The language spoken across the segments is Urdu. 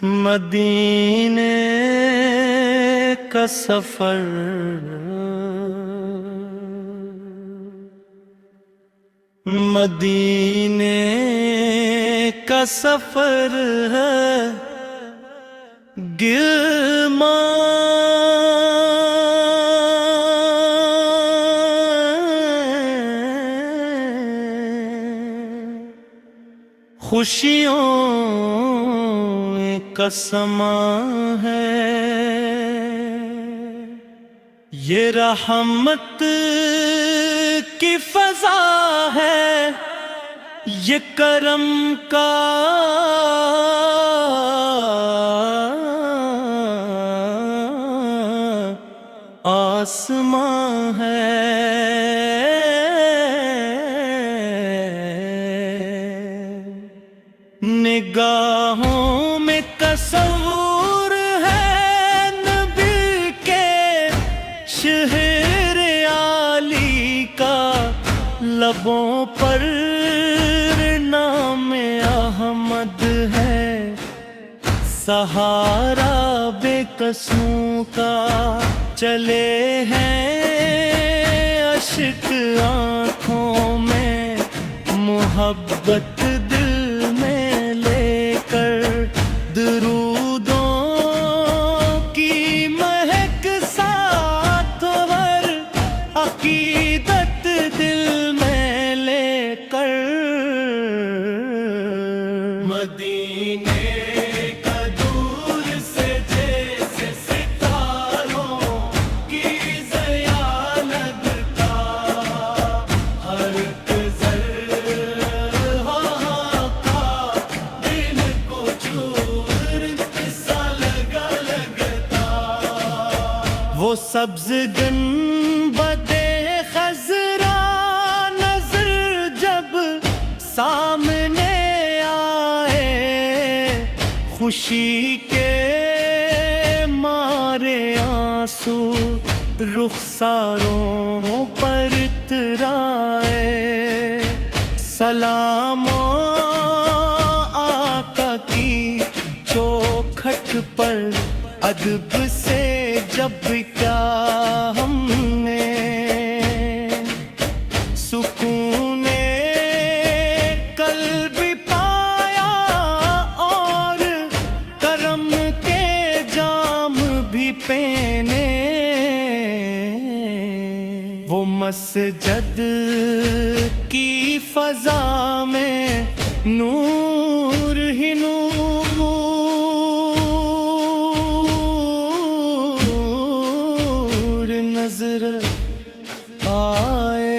مدینے کا سفر مدینے کا سفر ہے گلما خوشیوں کا سما ہے، یہ رحمت کی فضا ہے، یہ کرم کا آسماں ہے۔ نگاہوں میں تصور ہے نبی کے شہر عالی کا، لبوں پر نام احمد ہے، سہارا بے کسوں کا چلے ہیں اشک آنکھوں میں، محبت دل میں لے کر درودوں کی مہک ساتھ ور عقیدت دل میں لے کر، مدینے کا دور سے جیسے ستاروں کی ضیاء لگتا، ہر وہ سبز گنبد خضرا نظر جب سامنے آئے، خوشی کے مارے آنسو رخساروں پر اترائے، سلام آقا کی چوکھٹ پر ادب سے جب کیا ہم نے سکون قلب پایا، اور کرم کے جام بھی پینے، وہ مسجد کی فضا میں نور ہی نور نظر آئے،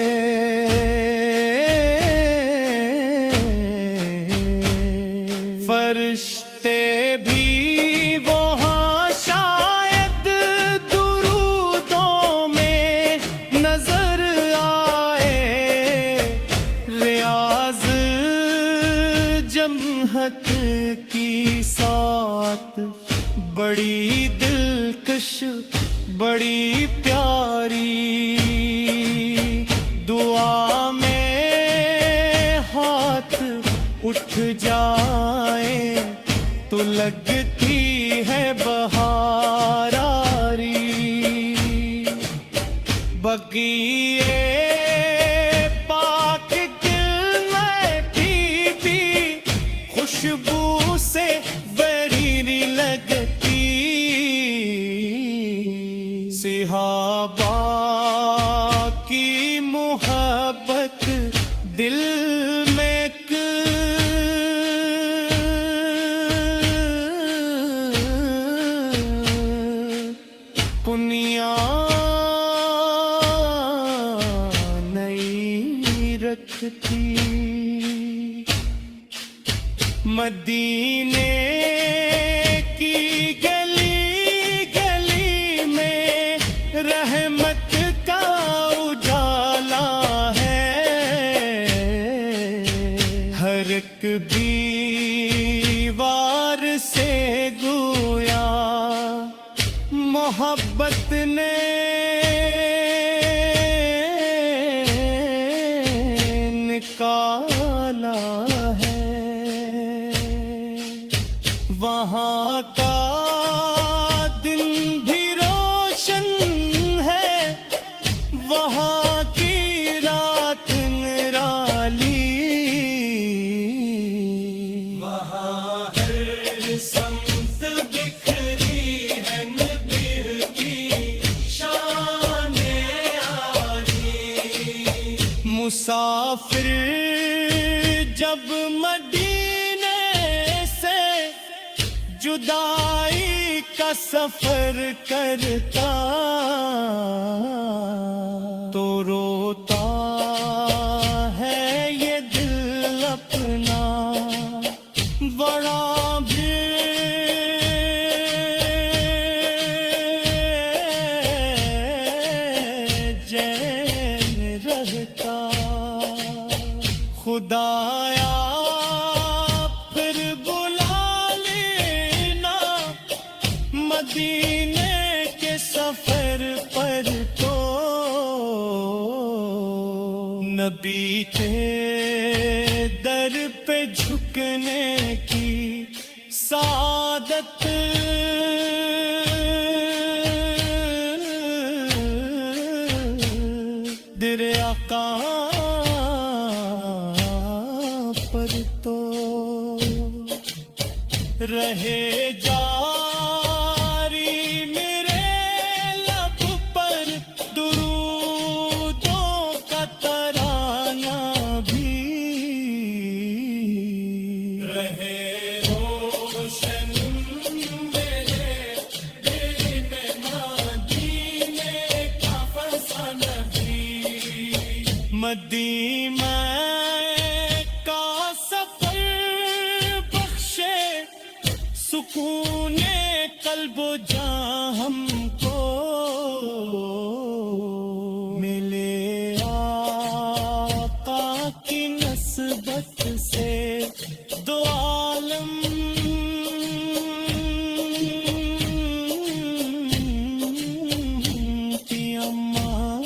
فرشتے بھی وہاں شاید درودوں میں نظر آئے، ریاض جمحت کی ساتھ بڑی دلکش بڑی پیاری، دعا میں ہاتھ اٹھ جائیں تو لگتی ہے بہار آری، بقیے پاک دل میں بھی خوشبو سے بری لگتی، صحابہ کی محبت دل میں ایک پنیا نہیں رکھتی، مدینے کی گلی گلی میں رحمت کا اجالا ہے، ہر ایک دیوار سے گویا محبت نے نکالا ہے، وہاں کا دن بھی روشن ہے، وہاں کی رات نرالی، وہاں ہر سمت بکھری ہے نبی کی شان عالی۔ مسافر جب مدینے سے جدائی کا سفر کرتا تو روتا ہے یہ دل اپنا بڑا بھی چین رہتا۔ خدایا پھر بلا لینا مدینے کے سفر پر تو، نبی کے در پہ جھکنے کی سعادت دریا کا پر تو رہے جاری میرے لب پر درودوں کا ترانہ بھی، رہے روشن میرے دل میں مدینے کا فسانہ بھی، مدینہ کا سفر بخشے سکون قلب و جاں ہم کو، ملے آقا کی نسبت سے دو عالم کی اماں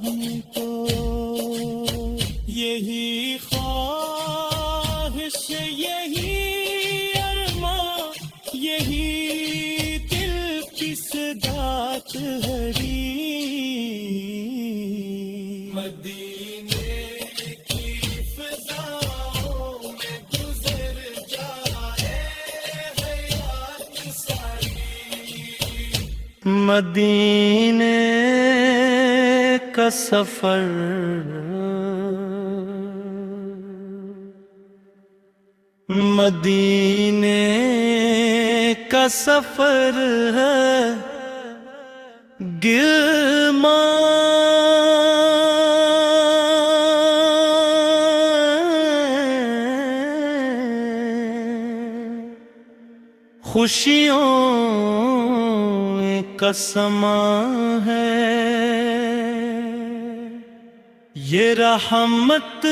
ہم کو، یہی خواہش یہی ارماں یہی دل کی صدات ہری، مدینے کی فضاؤں میں گزر جائے حیات ساری، مدینے کا سفر مدینے کا سفر ہے گلماں، خوشیوں کا سماں ہے، یہ رحمت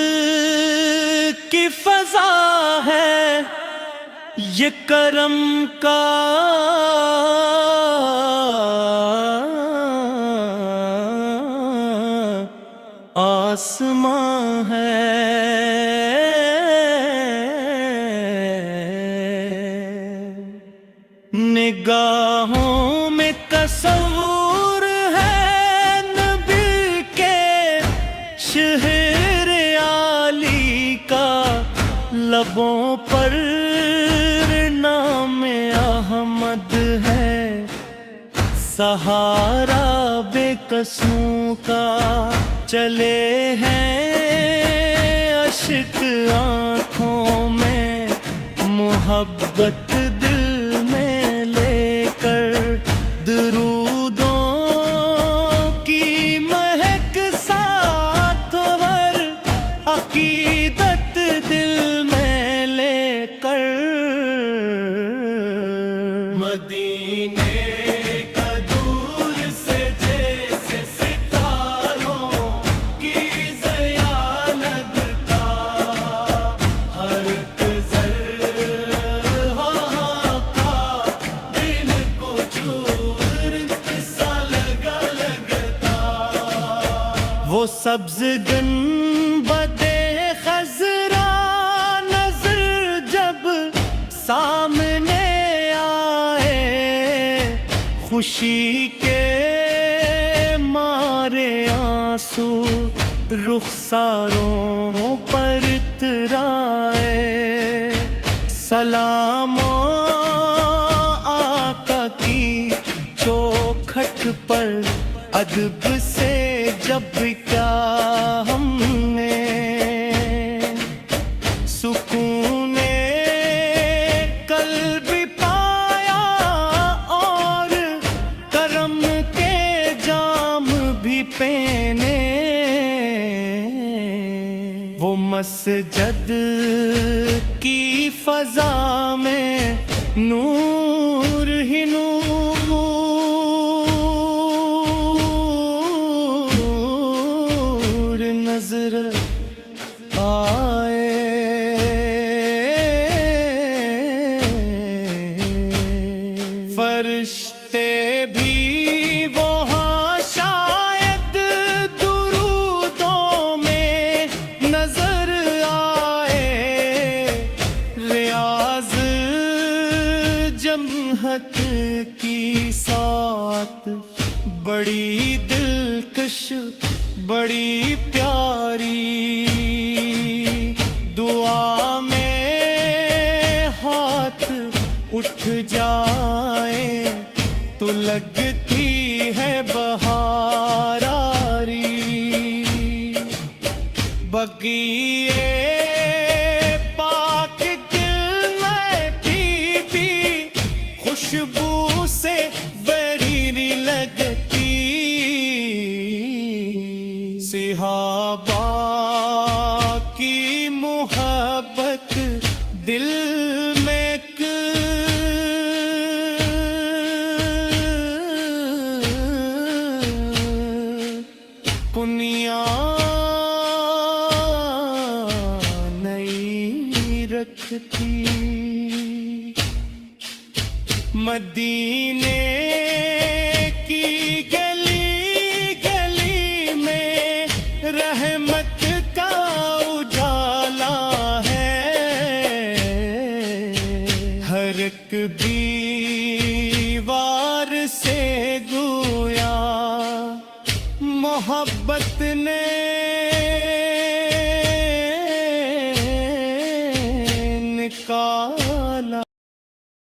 کی فضا ہے، یہ کرم کا آسماں ہے، نگاہوں میں تصور ہے نبی کے شہر عالی کا، لبوں پر نام احمد ہے، سہارا بے قصوں کا، چلے ہیں اشک آنکھوں میں، محبت دل میں لے کر، درودوں کی مہک ساتھ ور، عقیدت دل میں لے کر، مدینے کا دور سے جیسے ستاروں کی ضیا لگتا، ہر ایک ذرہ کا دل کو چور سا لگا لگتا، وہ سبز گنبد خضرا نظر جب سامنے خوشی کے مارے آنسو رخساروں پر اترائے، سلام آقا کی چوکھٹ پر ادب سے جب کیا ہم نے سکون قلب پایا اور کرم کے جام بھی پینے، وہ مسجد کی فضا میں نور ہی نور نظر آئے، فرشتے بھی وہاں شاید درودوں میں نظر آئے، ریاض جمہت کی ساتھ بڑی دلکش بڑی پیاری، دعا میں ہاتھ اٹھ جائے تو لگتی ہے بہار آری، بقیے پاک دل میں بھی خوشبو سے بریری لگتی، صحابہ کی محبت دل میں ایک پنیا نہیں رکھتی، مدینے کی گلی گلی میں رحمت کا اجالا ہے، ہر ایک دیوار سے گویا محبت